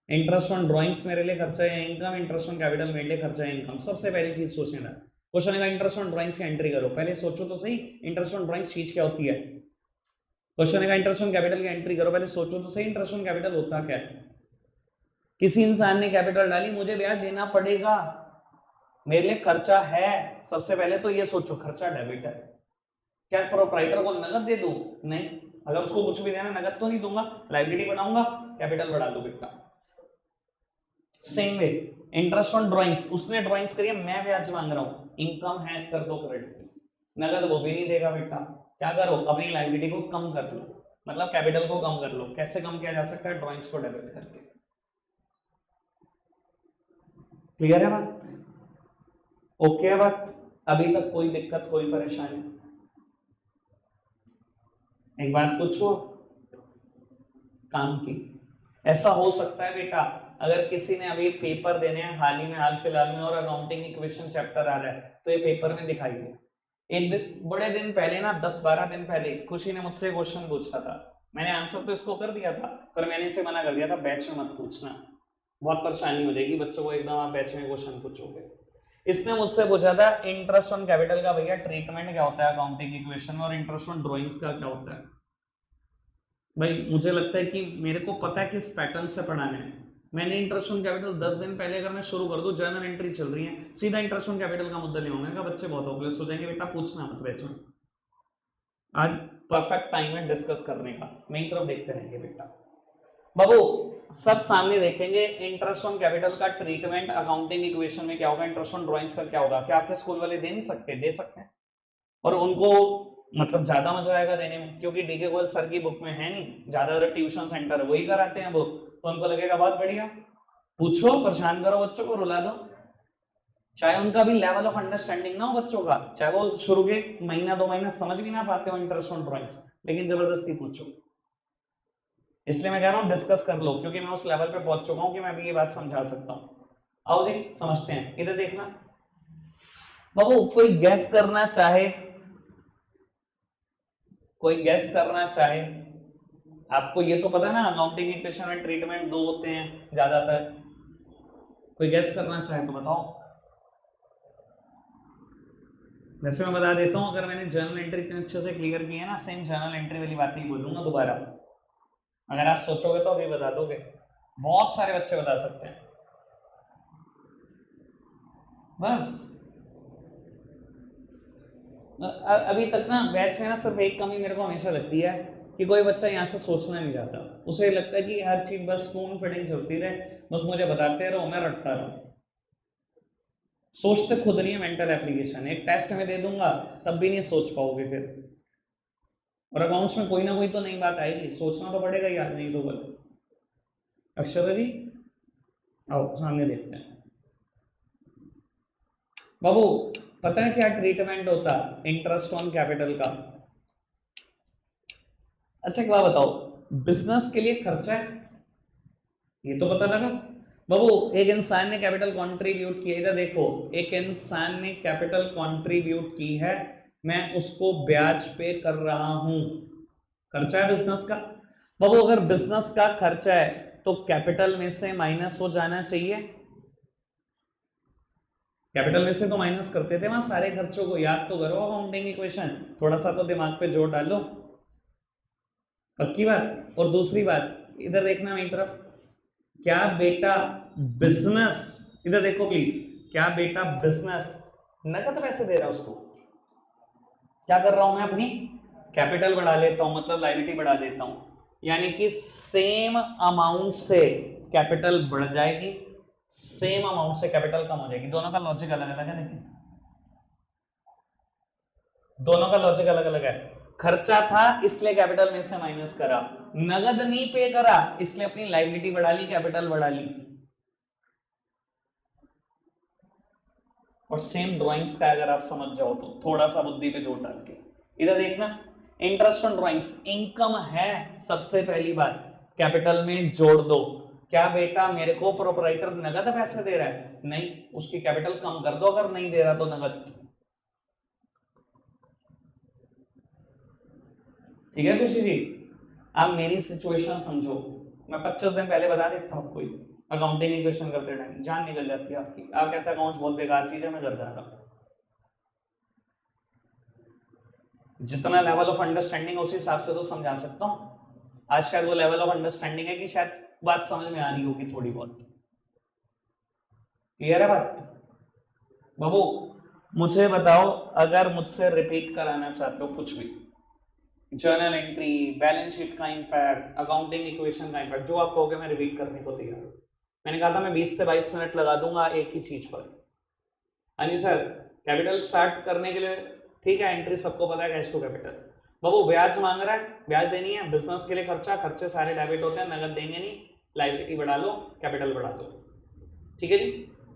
[SPEAKER 1] इंटरेस्ट ऑन ड्राइंग्स मेरे लिए खर्चा है या इनकम, इंटरेस्ट ऑन कैपिटल मेरे लिए खर्चा है इनकम। सबसे पहली चीज सोचने लायक। क्वेश्चन का इंटरेस्ट ऑन ड्राइंग्स की एंट्री करो, पहले सोचो तो सही इंटरेस्ट ऑन ड्राइंग्स चीज क्या होती है। क्वेश्चन का इंटरेस्ट ऑन कैपिटल की एंट्री करो, पहले सोचो तो सही इंटरेस्ट ऑन कैपिटल होता क्या है। किसी इंसान ने कैपिटल डाली, मुझे ब्याज देना पड़ेगा, मेरे लिए खर्चा है। सबसे पहले तो ये सोचो खर्चा डेबिट है। क्या प्रोप्राइटर को नगद दे दूं? नहीं, अगर उसको कुछ भी देना नगद तो नहीं दूंगा, लाइबिलिटी बनाऊंगा, कैपिटल बढ़ा दो बेटा। Same way interest on drawings, उसने ड्राइंग्स करी है, मैं ब्याज मांग रहा हूं, इनकम है कर दो क्रेडिट, नगद वो भी नहीं देगा बेटा। क्या करो, अपनी लाइबिलिटी को कम कर लो, मतलब कैपिटल को कम कर लो। कैसे कम किया जा सकता है? ड्राइंग्स को डेबिट करके। क्लियर है बात? ओके है बात? अभी तक कोई दिक्कत कोई परेशानी? एक बात पूछो काम की। ऐसा हो सकता है बेटा, अगर किसी ने अभी पेपर देने हैं हाल ही में, हाल फिलहाल में, और अकाउंटिंग इक्वेशन चैप्टर आ रहा है, तो ये पेपर में दिखाई दे। एक दिन बड़े दिन पहले ना, 10-12 दिन पहले खुशी ने मुझसे क्वेश्चन पूछा था, मैंने आंसर तो इसको कर दिया था, पर मैंने इसे मना कर दिया था, बैच में मत पूछना, बहुत परेशानी हो जाएगी बच्चों को, एकदम आप बैच में क्वेश्चन पूछोगे। इसने मुझसे पूछा था इंटरेस्ट ऑन कैपिटल का भैया ट्रीटमेंट क्या होता है अकाउंटिंग इक्वेशन में, और इंटरेस्ट ऑन ड्राइंग्स का क्या होता है। भाई मुझे लगता है कि मेरे को पता है किस पैटर्न से पढ़ाना है। मैंने इंटरेस्ट ऑन कैपिटल 10 दिन पहले अगर मैं शुरू कर दूं, जर्नल एंट्री चल रही है, सीधा इंटरेस्ट ऑन कैपिटल का मुद्दा ले आऊंगा, मैंने कहा बच्चे बहुत होपलेस हो जाएंगे बेटा, पूछना मत बैच में। आज परफेक्ट टाइम है डिस्कस करने का, मेरी तरफ देखते रहेंगे बेटा। बाबू सब सामने देखेंगे, इंटरेस्ट ऑन कैपिटल का ट्रीटमेंट अकाउंटिंग इक्वेशन में क्या होगा, इंटरेस्ट ऑन ड्राइंग्स का क्या होगा। क्या आपके स्कूल वाले दे नहीं सकते? दे सकते हैं, और उनको मतलब ज्यादा मजा आएगा देने में, क्योंकि डीके गोयल सर की बुक में है नहीं, ज्यादातर ट्यूशन सेंटर वही कराते हैं बुक, तो उनको लगेगा बहुत बढ़िया। पूछो, परेशान करो बच्चों को, रुला दो, चाहे उनका भी लेवल ऑफ अंडरस्टैंडिंग ना हो बच्चों का, चाहे वो शुरू के महीना 2 महीना समझ भी ना पाते हो इंटरेस्ट ऑन ड्राइंग्स, लेकिन जबरदस्ती पूछो। इसलिए मैं कह रहा हूं डिस्कस कर लो, क्योंकि मैं उस लेवल पे पहुंच चुका हूं कि मैं भी ये बात समझा सकता हूं। आओ जी समझते हैं, इधर देखना बाबू, कोई गैस करना चाहे, कोई गैस करना चाहे, आपको ये तो पता है ना अकाउंटिंग इक्वेशन में ट्रीटमेंट 2 होते हैं ज्यादातर, कोई गैस करना चाहे तो बताओ। वैसे मैं बता देता हूं, अगर मैंने जर्नल एंट्री इतने अच्छे से क्लियर की है ना, सेम जर्नल एंट्री वाली बात ही बोलूंगा दोबारा, अगर आप सोचोगे तो अभी बता दोगे, बहुत सारे बच्चे बता सकते हैं। बस अभी तक ना बैच में ना सिर्फ एक कमी मेरे को हमेशा लगती है कि कोई बच्चा यहाँ से सोचना नहीं चाहता, उसे लगता है कि हर चीज बस स्पून फीडिंग चलती रहे, बस मुझे बताते रहो मैं रटता रहूं। सोचते खुद नहीं है, मेंटल एप्लीकेशन एक टेस्ट में दे दूंगा तब भी नहीं सोच पाओगे फिर, और अकाउंट्स में कोई ना कोई तो नई बात आएगी, सोचना तो पड़ेगा ही आज नहीं तो कल। अक्षरा जी आओ सामने देखते हैं। बाबू पता है क्या ट्रीटमेंट होता इंटरेस्ट ऑन कैपिटल का? अच्छा एक बात बताओ, बिजनेस के लिए खर्चा है, ये तो पता लगा। बाबू एक इंसान ने कैपिटल कंट्रीब्यूट किया, इधर देखो, एक इंसान ने कैपिटल कंट्रीब्यूट की है, मैं उसको ब्याज पे कर रहा हूं, खर्चा है बिजनेस का। बाबू अगर बिजनेस का खर्चा है तो कैपिटल में से माइनस हो जाना चाहिए, कैपिटल में से तो माइनस करते थे वहां सारे खर्चों को, याद तो करो अकाउंटिंग इक्वेशन, थोड़ा सा तो दिमाग पे जोर डालो, पक्की बात। और दूसरी बात इधर देखना मेरी तरफ, क्या बेटा बिजनेस, इधर देखो प्लीज, क्या बेटा बिजनेस नकद पैसे दे रहा है उसको? क्या कर रहा हूं मैं, अपनी कैपिटल बढ़ा लेता हूं, मतलब लायबिलिटी बढ़ा देता हूं, यानी कि सेम अमाउंट से कैपिटल बढ़ जाएगी, सेम अमाउंट से कैपिटल कम हो जाएगी। दोनों का लॉजिक अलग अलग है, लेकिन दोनों का लॉजिक अलग अलग है। खर्चा था इसलिए कैपिटल में से माइनस करा, नगद नहीं पे करा इसलिए अपनी लायबिलिटी बढ़ा ली, कैपिटल बढ़ा ली। और सेम ड्राइंग्स का अगर आप समझ जाओ तो थोड़ा सा बुद्धि पे जोर डाल के इधर देखना, इंटरेस्ट ऑन ड्राइंग्स इनकम है, सबसे पहली बात कैपिटल में जोड़ दो। क्या बेटा मेरे को प्रोपराइटर नगद पैसे दे रहा है? नहीं, उसकी कैपिटल कम कर दो अगर नहीं दे रहा तो नगद। ठीक है खुशी जी, आप मेरी सिचुएशन समझो। मैं 25 दिन पहले बता देता हूँ कोई अकाउंटिंग इक्वेशन करते टाइम जान निकल जाती है आपकी, आप कहते हैं अकाउंट्स बहुत बेकार चीज है, मैं घर जा रहा हूँ। जितना लेवल ऑफ अंडरस्टैंडिंग उस हिसाब से तो समझा सकता हूँ। आज शायद वो लेवल ऑफ अंडरस्टैंडिंग है कि शायद बात समझ में आ रही होगी थोड़ी बहुत। क्लियर है बात? बाबू मुझे बताओ, अगर मुझसे रिपीट कराना चाहते हो कुछ भी, जर्नल एंट्री, बैलेंस शीट का इंपैक्ट, अकाउंटिंग इक्वेशन का इंपैक्ट, जो आप कहोगे मैं रिपीट करने को तैयार हूं। मैंने कहा था मैं 20 से 22 मिनट लगा दूंगा एक ही चीज पर। हाँ सर, कैपिटल स्टार्ट करने के लिए ठीक है, एंट्री सबको पता है, कैश टू कैपिटल। बाबू ब्याज मांग रहा है, ब्याज देनी है, बिजनेस के लिए खर्चा, खर्चे सारे डेबिट होते हैं, नगद देंगे नहीं, लायबिलिटी बढ़ा लो, कैपिटल बढ़ा दो। ठीक है जी।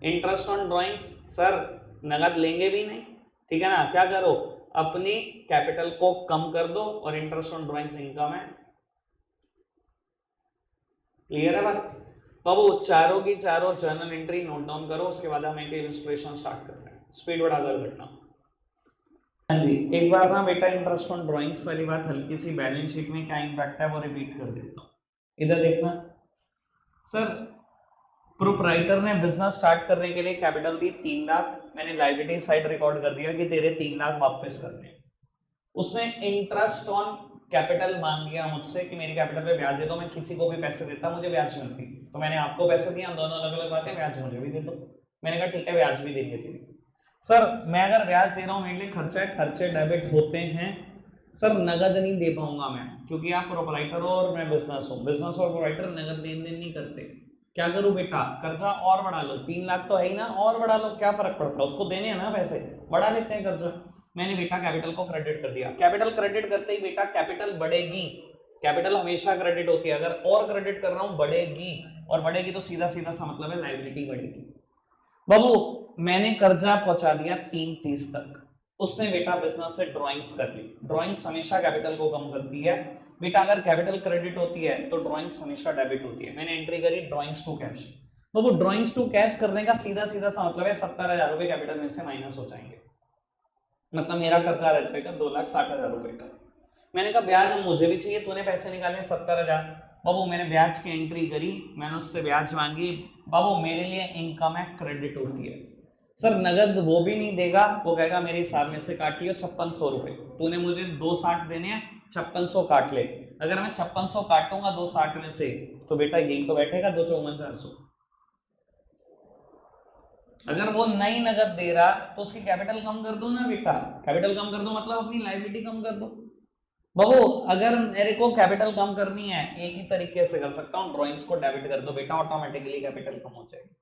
[SPEAKER 1] इंटरेस्ट ऑन ड्राइंग्स, सर नगद लेंगे भी नहीं, ठीक है ना, क्या करो अपनी कैपिटल को कम कर दो और इंटरेस्ट ऑन ड्राइंग्स इनकम है। क्लियर है बात? बाबू चारों की चारों जर्नल एंट्री नोट डाउन करो, उसके बाद हम एक इलस्ट्रेशन स्टार्ट कर रहे हैं, स्पीड बढ़ाकर करना। हाँ जी, एक बार ना बेटा इंटरेस्ट ऑन ड्राइंग्स वाली बात हल्की सी बैलेंस शीट में क्या इंपैक्ट है वो रिपीट कर देता हूँ। इधर देखना सर, प्रोप्राइटर ने बिजनेस स्टार्ट करने के लिए कैपिटल दी 3 लाख, मैंने लायबिलिटी साइड रिकॉर्ड कर दिया कि तेरे 3 लाख वापस करने। उसने इंटरेस्ट ऑन कैपिटल मांग लिया मुझसे कि मेरी कैपिटल पे ब्याज दे दो, मैं किसी को भी पैसे देता मुझे ब्याज मिलती, तो मैंने आपको पैसे दिए, हम दोनों अलग अलग बातें, ब्याज मुझे भी दे दो। मैंने कहा ठीक है ब्याज भी देंगे तेरी। सर मैं अगर ब्याज दे रहा हूँ मेरे लिए खर्चा है, खर्चे डेबिट होते हैं सर, नगद नहीं दे पाऊंगा मैं, क्योंकि आप प्रोपराइटर हो और मैं बिजनेस हूँ, बिजनेस और प्रोपराइटर नगद लेन देन नहीं करते। क्या करूं बेटा, कर्जा और बढ़ा लो, 3 लाख तो है ही ना, और बढ़ा लो, क्या फर्क पड़ता है, उसको देने हैं ना पैसे, बढ़ा लेते हैं कर्जा। मैंने बेटा कैपिटल को क्रेडिट कर दिया, कैपिटल क्रेडिट करते ही बेटा कैपिटल बढ़ेगी, कैपिटल हमेशा क्रेडिट होती है, अगर और क्रेडिट कर रहा हूं बढ़ेगी, और बढ़ेगी तो सीधा सीधा सा मतलब है लायबिलिटी बढ़ेगी। बाबू मैंने कर्जा पहुंचा दिया 330 तक, उसने बेटा बिजनेस से ड्राइंग्स कर ली, ड्राइंग्स हमेशा कैपिटल को कम करती है बेटा, अगर कैपिटल क्रेडिट होती है तो ड्राइंग्स हमेशा डेबिट होती है। मैंने एंट्री करी ड्राइंग्स टू कैश, बाबू ड्राइंग्स टू कैश करने का सीधा सीधा सा मतलब है 70,000 रुपए कैपिटल में से माइनस हो जाएंगे, मतलब मेरा कर्जा रह जाएगा 2,60,000 रुपए का। मैंने कहा ब्याज मुझे भी चाहिए, तूने पैसे निकाले 70,000, बाबू मैंने ब्याज की एंट्री करी, मैंने उससे ब्याज मांगी, बाबू मेरे लिए इनकम है, क्रेडिट होती है। सर नगद वो भी नहीं देगा, वो कहेगा मेरे हिसाब में से काट लियो 5600 रुपए, तूने मुझे 260 देने हैं, 5600 काट ले। अगर मैं 5600 काटूंगा 260 में से तो बेटा यही तो बैठेगा 254,400। अगर वो नई नगद दे रहा तो उसकी कैपिटल कम कर दो ना बेटा, कैपिटल कम कर दो मतलब अपनी लायबिलिटी कम कर दो। बाबू अगर मेरे को कैपिटल कम करनी है एक ही तरीके से कर सकता हूं, ड्राइंग्स को डेबिट कर दो बेटा, ऑटोमेटिकली कैपिटल कम हो जाएगी।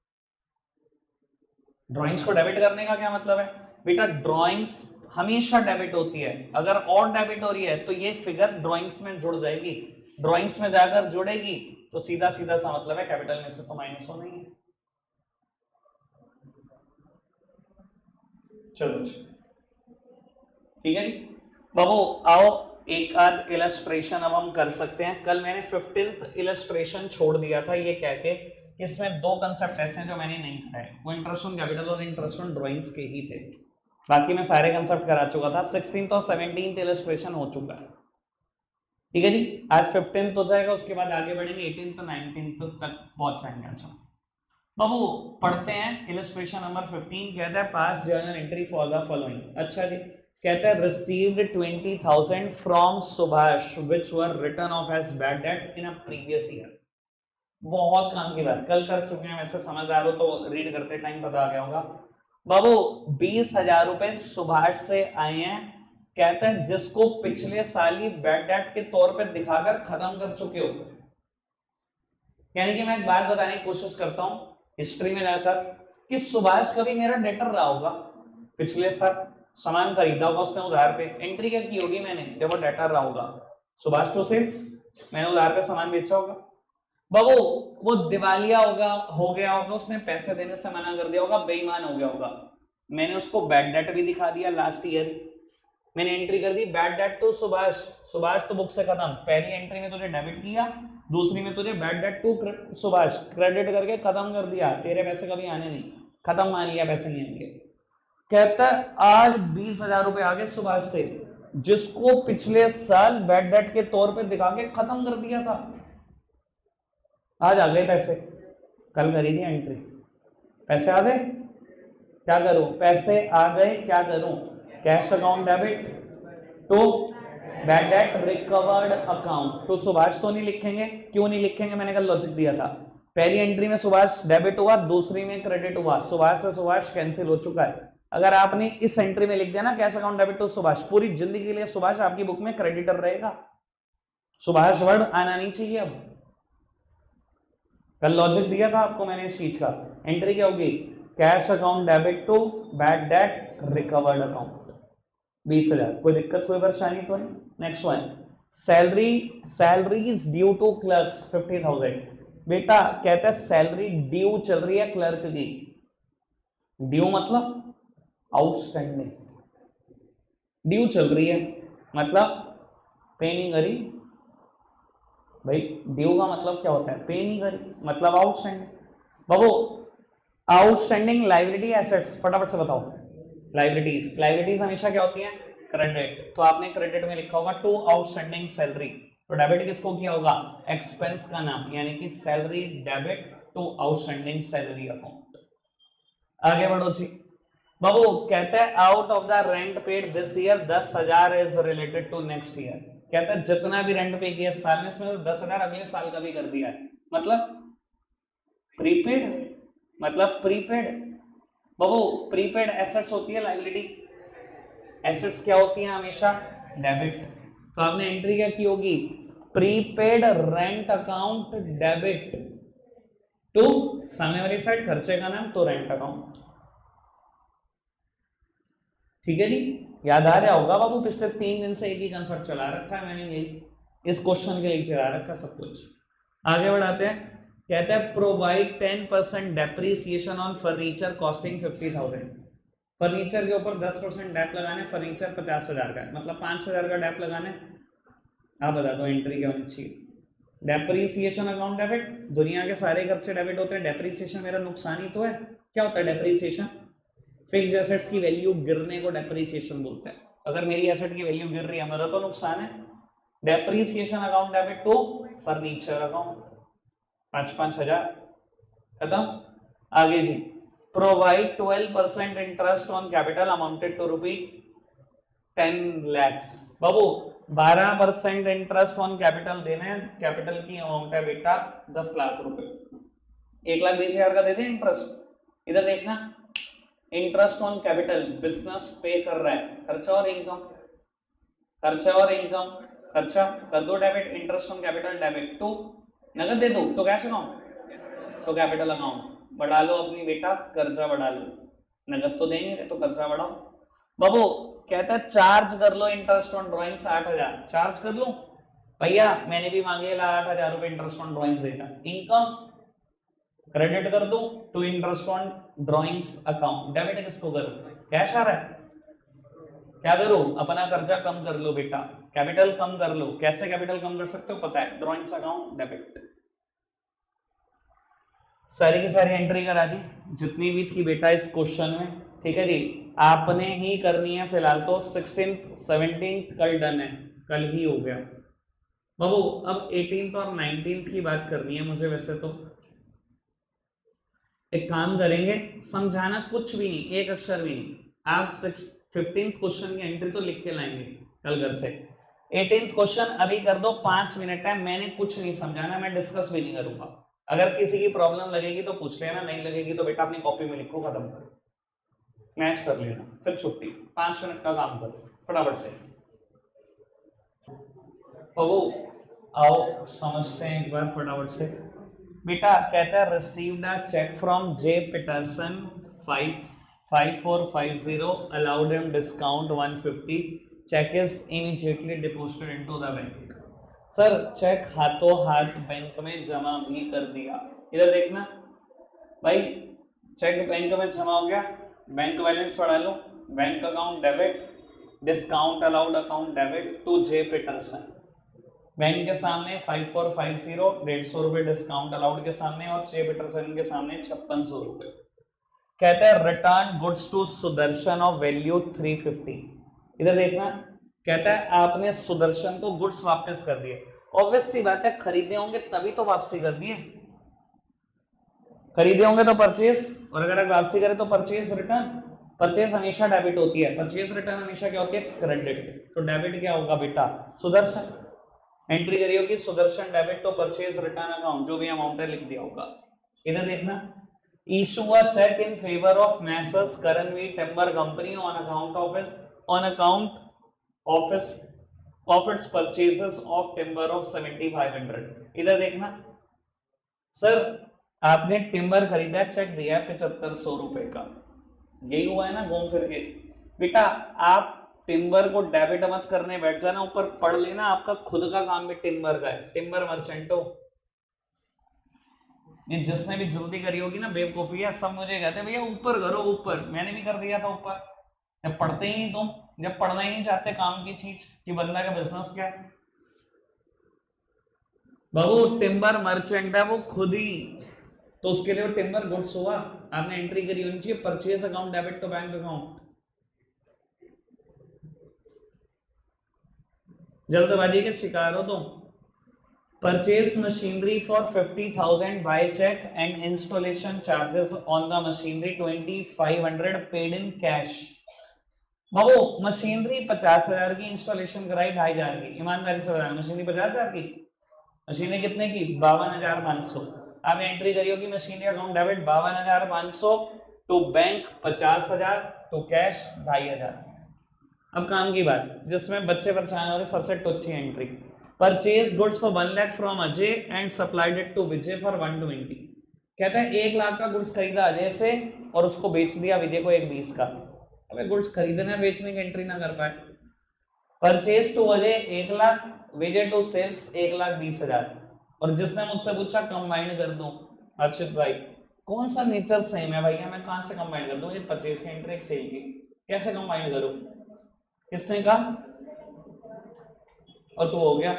[SPEAKER 1] ड्राइंग्स को डेबिट करने का क्या मतलब है बेटा, ड्राइंग्स हमेशा डेबिट होती है, अगर और डेबिट हो रही है तो ये फिगर ड्राइंग्स में जुड़ जाएगी, ड्राइंग्स में जाकर जुड़ेगी तो सीधा सीधा सा मतलब है कैपिटल में से तो माइनस होना ही है। चलो ठीक है जी बाबू, आओ एक आध इलस्ट्रेशन अब हम कर सकते हैं। कल मैंने 15th इलस्ट्रेशन छोड़ दिया था ये कह के इसमें 2 कंसेप्ट ऐसे हैं जो मैंने नहीं कराए, वो इंटरेस्ट ऑन कैपिटल और इंटरेस्ट ऑन ड्राइंग्स के ही थे, बाकी मैं सारे कंसेप्ट करा चुका था। 16th और 17th इलस्ट्रेशन हो चुका है, ठीक है जी। आज 15th हो जाएगा, उसके बाद आगे बढ़ेंगे 18th 19th तक पहुंच जाएंगे। अच्छा बाबू पढ़ते हैं इलस्ट्रेशन नंबर 15, कहता है pass journal entry for the following. अच्छा जी, कहता है received 20,000 from Subhash which were written off as bad debt in a previous year. बहुत काम की बात, कल कर चुके हैं, वैसे समझदार हो तो रीड करते टाइम पता आ गया होगा। बाबू 20,000 रुपए सुभाष से आए हैं, कहते हैं जिसको पिछले साल ही बैड डेट के तौर पे दिखाकर खत्म कर चुके हो। यानी कि मैं एक बात बताने की कोशिश करता हूं हिस्ट्री में जाकर कि सुभाष कभी मेरा डेटर रहा होगा, पिछले साल सामान खरीदा होगा उसने उधार पे, एंट्री क्या की होगी मैंने जब वो डेटर रहा होगा। सुभाष टू सेल्स, मैंने उधार पे सामान बेचा होगा। बाबू वो दिवालिया हो गया होगा, उसने पैसे देने से मना कर दिया होगा, बेईमान हो गया होगा, मैंने उसको बैड डेट भी दिखा दिया लास्ट ईयर, मैंने एंट्री कर दी bad debt to Subhash, Subhash तो बुक से खत्म, पहली एंट्री में तुझे डेबिट किया, दूसरी में तुझे bad debt to Subhash credit करके खत्म कर दिया, तेरे पैसे कभी आने नहीं, खत्म मान लिया, पैसे नहीं आएंगे। कहता है आज 20,000 रुपए आ गए सुभाष से, जिसको पिछले साल बैड डेट के तौर पे दिखा के खत्म कर दिया था, आज आ गए पैसे, कल करी थी एंट्री, पैसे आ गए, क्या करूं, पैसे आ गए क्या करूं, cash account debit to bad debt recovered account to Subhash तो नहीं लिखेंगे, क्यों नहीं लिखेंगे, मैंने कल लॉजिक दिया था, पहली एंट्री में सुभाष डेबिट हुआ, दूसरी में क्रेडिट हुआ, सुभाष से सुभाष कैंसिल हो चुका है। अगर आपने इस एंट्री में लिख दिया ना cash account debit to Subhash, पूरी जिंदगी के लिए सुभाष आपकी बुक में क्रेडिटर रहेगा, सुभाष वर्ड आना नहीं चाहिए। अब कल लॉजिक दिया था आपको मैंने इस चीज का, एंट्री क्या होगी, cash account debit to bad debt recovered account, 20,000, कोई दिक्कत कोई परेशानी तो नहीं। Next one, salary is due to clerks 50,000, बेटा कहते हैं सैलरी ड्यू चल रही है क्लर्क की, ड्यू मतलब आउटस्टैंडिंग, ड्यू चल रही है मतलब पे नहीं करी भाई, ड्यू का मतलब क्या होता है, पे नहीं करी मतलब आउटस्टैंडिंग। बाबू आउटस्टैंडिंग लायबिलिटी एसेट्स, फटाफट से बताओ, लायबिलिटीज हमेशा क्या होती है, क्रेडिट, तो आपने क्रेडिट में लिखा होगा टू आउटस्टैंडिंग सैलरी, तो डेबिट किसको किया होगा, एक्सपेंस का नाम, यानी कि salary debit to outstanding salary account. आगे बढ़ो जी। बाबू कहते हैं out of the rent paid this year 10,000 is related to next year, कहते हैं जितना भी रेंट पे किया साल में, इसमें तो 10,000 अगले साल का भी कर दिया है, मतलब प्रीपेड, मतलब प्रीपेड। बाबू प्रीपेड एसेट्स होती है लायबिलिटी, एसेट्स क्या होती हैं हमेशा, डेबिट, तो आपने एंट्री क्या की होगी, prepaid rent account debit to सामने वाली साइड खर्चे का नाम तो रेंट अकाउंट, ठीक है जी, याद आ रहा होगा बाबू, पिछले 3 दिन से एक ही कंसेप्ट चला रखा है मैंने, यही इस क्वेश्चन के लिए चला रखा सब कुछ। आगे बढ़ाते हैं, कहते हैं provide 10% depreciation on furniture costing 50,000, furniture के ऊपर 10% डेप लगाने, फर्नीचर 50,000 का है, मतलब 5,000 का डेप लगाने, आप बता दो एंट्री क्या होनी चाहिए, डेप्रीसिएशन अकाउंट डेबिट, दुनिया के सारे खर्चे डेबिट होते हैं, डेप्रीसिएशन मेरा नुकसान ही तो है, क्या होता है डेप्रीसिएशन, फिक्स्ड एसेट्स की वैल्यू गिरने को डेप्रीसिएशन बोलते हैं, अगर मेरी एसेट की वैल्यू गिर रही है मेरा तो नुकसान है, depreciation account debit to furniture account 5,000 खत्म। आगे जी, provide 12% interest on capital amounted to ₹10 lakhs, बाबू 12% इंटरेस्ट ऑन कैपिटल देना है, कैपिटल की अमाउंट है बेटा 10 लाख रुपए, 1,20,000 का दे दे इंटरेस्ट, इधर देखना इंटरेस्ट ऑन कैपिटल, बिजनेस पे कर रहा है, खर्चा और इनकम, खर्चा और इनकम, खर्चा कर दो debit, interest on capital debit to नगद दे दो तो कैश अकाउंट तो कैपिटल अकाउंट, बढ़ा लो अपनी बेटा कर्जा बढ़ा लो, नगद तो देंगे तो कर्जा बढ़ाओ। बाबू कहता है चार्ज कर लो इंटरेस्ट ऑन ड्राइंग 60,000, चार्ज कर लो भैया, मैंने भी मांगे 8,000 रुपए इंटरेस्ट ऑन ड्राइंग्स देगा, इनकम क्रेडिट कर दो to interest on drawings account, debit किसको करूं, कैश आ रहा है, क्या करूं, अपना कर्जा कम कर लो बेटा, कैपिटल कम कर लो, कैसे कैपिटल कम कर सकते हो पता है, ड्राइंग्स अकाउंट डेबिट, सारी की सारी एंट्री करा दी जितनी भी थी बेटा इस क्वेश्चन में, ठीक है जी, आपने ही करनी है फिलहाल तो, 16th 17th कल डन है, कल ही हो गया बाबू, अब 18th और 19th की बात करनी है मुझे, वैसे तो एक काम करेंगे, समझाना कुछ भी नहीं, एक अक्षर भी नहीं, आप 15th क्वेश्चन की एंट्री तो लिख के लाएंगे कल घर से, 18th क्वेश्चन अभी कर दो, 5 मिनट है, मैंने कुछ नहीं समझाना, मैं डिस्कस भी नहीं करूंगा, अगर किसी की प्रॉब्लम लगेगी तो पूछ लेना, नहीं लगेगी तो बेटा अपनी कॉपी में लिखो, खत्म करो, मैच कर लेना, फिर छुट्टी, 5 मिनट का काम करो फटाफट से। तो वो आओ समझते हैं एक बार फटाफट से। बेटा कहता है received a cheque from J Peterson 5450 allowed him discount 150, cheque is immediately deposited into the bank. Sir cheque हाथों हाथ बैंक में जमा भी कर दिया। इधर देखना भाई, चेक बैंक में जमा हो गया, बैंक बैलेंस पढ़ा लो, bank account debit, discount allowed account debit to J Peterson. Bank के सामने 5450 150 रुपए डिस्काउंट अलाउड के सामने और जे पीटरसन के सामने 5600 रुपए। कहते हैं return goods to Sudarshan of value 350। इधर देखना, कहता है आपने सुदर्शन को गुड्स वापस कर दिए। ऑब्वियस सी बात है, खरीदे होंगे तभी तो वापसी कर दिए, खरीदे होंगे तो परचेज, और अगर वापसी करें तो परचेज रिटर्न। परचेज हमेशा डेबिट होती है, परचेज रिटर्न हमेशा क्या होती है, क्रेडिट। तो डेबिट क्या होगा बेटा, सुदर्शन। एंट्री करी होगी सुदर्शन डेबिट, तो परचेज रिटर्न अकाउंट जो भी अमाउंट है लिख दिया होगा। इधर देखना, issue a cheque in favour of Messrs Karanveer timber company on account of its purchases of timber of 7500। इधर देखना सर, आपने टिम्बर खरीदा है, चेक दिया है 7500 रुपए का, यही हुआ है ना घूम फिर के। बेटा आप टिम्बर को डेबिट मत करने बैठ जाना, ऊपर पढ़ लेना, आपका खुद का काम भी टिम्बर का है, टिम्बर मर्चेंटो। ये जिसने भी जल्दी करी होगी ना बेवकूफी है, सब मुझे कहते हैं भैया ऊपर करो ऊपर, मैंने भी कर दिया था ऊपर। जब पढ़ते ही नहीं तुम, जब पढ़ना ही नहीं चाहते काम की चीज कि बंदा का बिजनेस क्या है। बाबू टिम्बर मर्चेंट है वो खुद ही, तो उसके लिए वो टिम्बर गुड्स हुआ, आपने एंट्री करी होनी चाहिए purchase account debit to bank account. जल्दबाजी के शिकार हो तुम। Purchase machinery for 50,000 by cheque and installation charges on the machinery 2500 paid in cash. बाबू मशीनरी 50,000 की, इंस्टॉलेशन कराई 2,500 की, ईमानदारी से बताना मशीनरी 50,000 की, मशीनरी कितने की 52,500। आपने एंट्री करी होगी machinery account debit 52,500 to bank 50,000 to cash 2,500। अब काम की बात जिसमें बच्चे परेशान हो रहे, सबसे टोची entry, purchase goods for 1 lakh from Ajay and supplied it to Vijay for 120। कहता है 1 लाख का गुड्स खरीदा अजय से और उसको बेच दिया विजय को 120 का। अबे गुड्स खरीदने बेचने की एंट्री ना कर पाए। Purchase to Ajay 1 lakh, Vijay to sales 1,20,000। और जिसने मुझसे पूछा कंबाइंड कर दूं, हर्षित भाई कौन सा नेचर सेम है भैया, मैं कहां से कंबाइंड कर दूं, ये परचेज की एंट्री एक सेल की, कैसे कंबाइंड करूं, किसने कहा, और तो हो गया,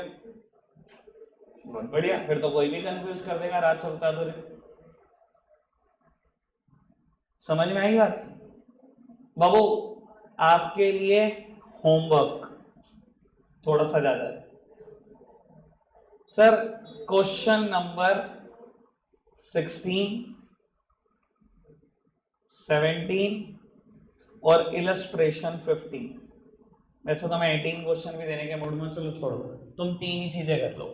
[SPEAKER 1] बहुत बढ़िया, फिर तो कोई भी कंफ्यूज कर देगा, रात चलता तो। समझ में आई बात। बाबू आपके लिए होमवर्क थोड़ा सा ज्यादा है सर, क्वेश्चन नंबर 16, 17 और इलस्ट्रेशन 15। वैसे तो मैं 18 क्वेश्चन भी देने के मूड में, चलो छोड़ो, तुम 3 ही चीजें कर लो,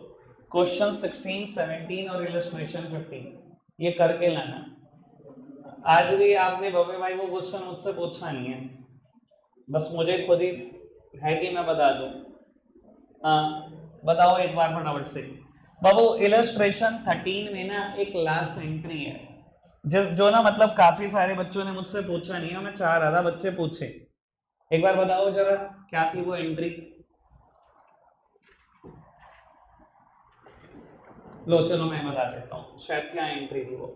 [SPEAKER 1] क्वेश्चन 16, 17 और इलस्ट्रेशन 15, ये करके लाना। आज भी आपने बबे भाई वो क्वेश्चन मुझसे पूछा नहीं है, बस मुझे खुद ही है कि मैं बता दूं। हाँ बताओ एक बार फटाफट से। बाबू इलस्ट्रेशन 13 में ना एक लास्ट एंट्री है, जो ना मतलब काफी सारे बच्चों ने मुझसे पूछा नहीं है, मैं चाह रहा था बच्चे पूछे, एक बार बताओ जरा क्या थी वो एंट्री। लो चलो मैं बता देता हूँ शायद क्या एंट्री थी वो।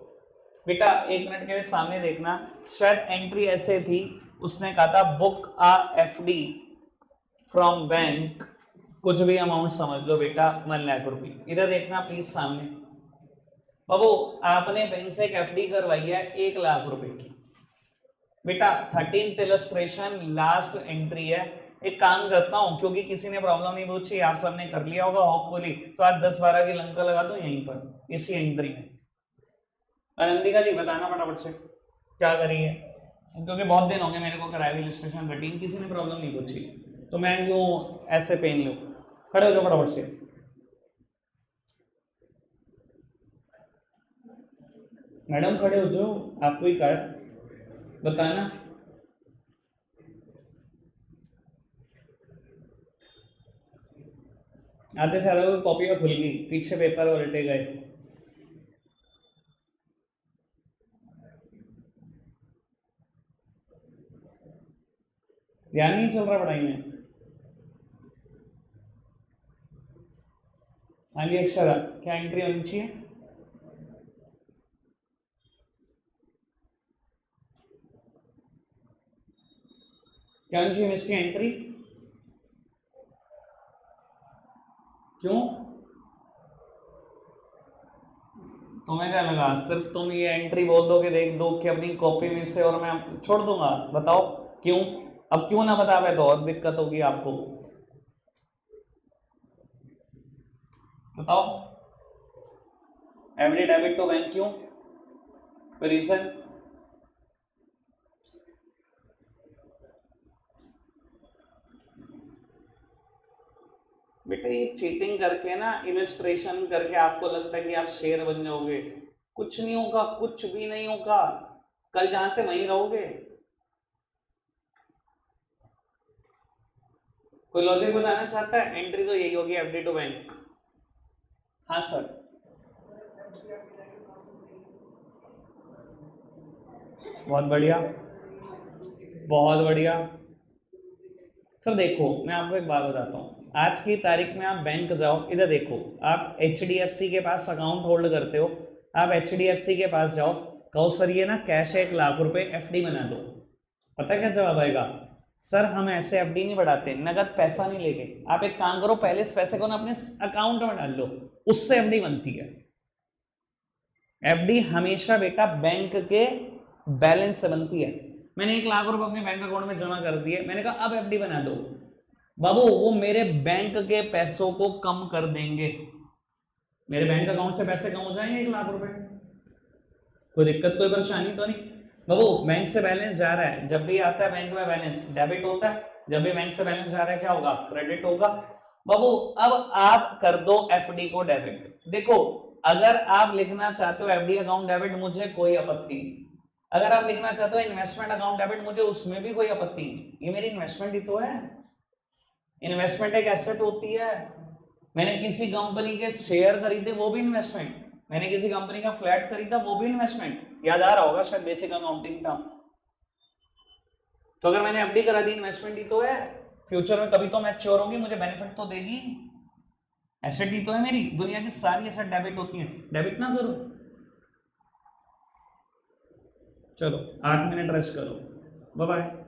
[SPEAKER 1] बेटा 1 मिनट के लिए सामने देखना, शायद एंट्री ऐसे थी, उसने कहा था book a FD from bank, कुछ भी अमाउंट समझ लो बेटा 1 लाख रुपए। इधर देखना प्लीज सामने, बाबू आपने बैंक से एक एफडी करवाई है 1 लाख रुपए की। बेटा 13th इलस्ट्रेशन लास्ट एंट्री है। एक काम करता हूं, क्योंकि किसी ने प्रॉब्लम नहीं पूछी, आप सबने कर लिया होगा होपफुली, तो आज 10-12 की लंका लगा दो यहीं पर इसी एंट्री में। आनंदिका जी बताना फटाफट से क्या करी है, क्योंकि बहुत दिन हो गए मेरे को कराए हुए इलस्ट्रेशन 13, किसी ने प्रॉब्लम नहीं पूछी, तो मैं क्यों ऐसे पेन लूं। खड़े हो जाओ फटाफट से। मैडम खड़े हो जाओ, आपको ही कहा बताना। आधे से ज़्यादा कॉपियाँ खुल गई, पीछे पेपर उल्टे गए। ध्यान नहीं चल रहा पढ़ाई में। हाँ जी अक्षरा, क्या एंट्री होनी चाहिए? क्या होनी चाहिए मिस्टी एंट्री? क्यों? तुम्हें क्या लगा सिर्फ तुम ये एंट्री बोल दोगे देख दो कि अपनी कॉपी में से और मैं छोड़ दूंगा? बताओ क्यों? अब क्यों ना बता पाए तो और दिक्कत होगी आपको। बताओ। एवरी डेबिट टू बैंक क्यों? रीजन? बेटा ये चीटिंग करके ना, इलस्ट्रेशन करके आपको लगता है कि आप शेर बन जाओगे। कुछ नहीं होगा, कुछ भी नहीं होगा। कल जहां थे वहीं रहोगे। कोई लॉजिक बताना चाहता है? एंट्री तो यही होगी, एफडी टू बैंक। हाँ सर। बहुत बढ़िया, बहुत बढ़िया। सर देखो मैं आपको एक बात बताता हूँ, आज की तारीख में आप बैंक जाओ, इधर देखो, आप एच डी एफ सी के पास अकाउंट होल्ड करते हो, आप एच डी एफ सी के पास जाओ, कहो सर ये ना कैश है 1 लाख रुपए, एफ डी बना दो। पता क्या जवाब आएगा? सर हम ऐसे एफ डी नहीं बढ़ाते, नगद पैसा नहीं लेके। आप एक काम करो, पहले इस पैसे को ना अपने अकाउंट में डाल लो, उससे एफ डी बनती है। एफडी हमेशा बेटा बैंक के बैलेंस से बनती है। मैंने 1 लाख रुपए अपने बैंक अकाउंट में जमा कर दिए, मैंने कहा अब एफडी बना दो, बाबू वो मेरे बैंक के पैसों को कम कर देंगे। मेरे बैंक अकाउंट से पैसे कम हो जाएंगे 1 लाख रुपए। कोई दिक्कत कोई परेशानी तो नहीं? बाबू बैंक से बैलेंस जा रहा है, जब भी आता है बैंक में बैलेंस डेबिट होता है, जब भी बैंक से बैलेंस जा रहा है क्या होगा? क्रेडिट होगा। बाबू अब आप कर दो एफडी को डेबिट। देखो अगर आप लिखना चाहते हो एफडी अकाउंट डेबिट, मुझे कोई आपत्ति नहीं। अगर आप लिखना चाहते हो इन्वेस्टमेंट अकाउंट डेबिट, मुझे उसमें भी कोई आपत्ति नहीं। ये मेरी इन्वेस्टमेंट ही तो है। इन्वेस्टमेंट एक एसेट होती है। मैंने किसी कंपनी के शेयर खरीदे, वो भी इन्वेस्टमेंट। मैंने किसी कंपनी का फ्लैट खरीदा, वो भी इन्वेस्टमेंट। याद आ रहा होगा शायद बेसिक अकाउंटिंग था। तो अगर मैंने एफडी करा दी, इन्वेस्टमेंट ही तो है। फ्यूचर में कभी तो मैच्योर होगी, मुझे बेनिफिट तो देगी। एसेट ही तो है मेरी। दुनिया की सारी एसेट डेबिट होती है, डेबिट ना करो। चलो 8 मिनट रेस्ट करो, बाय बाय।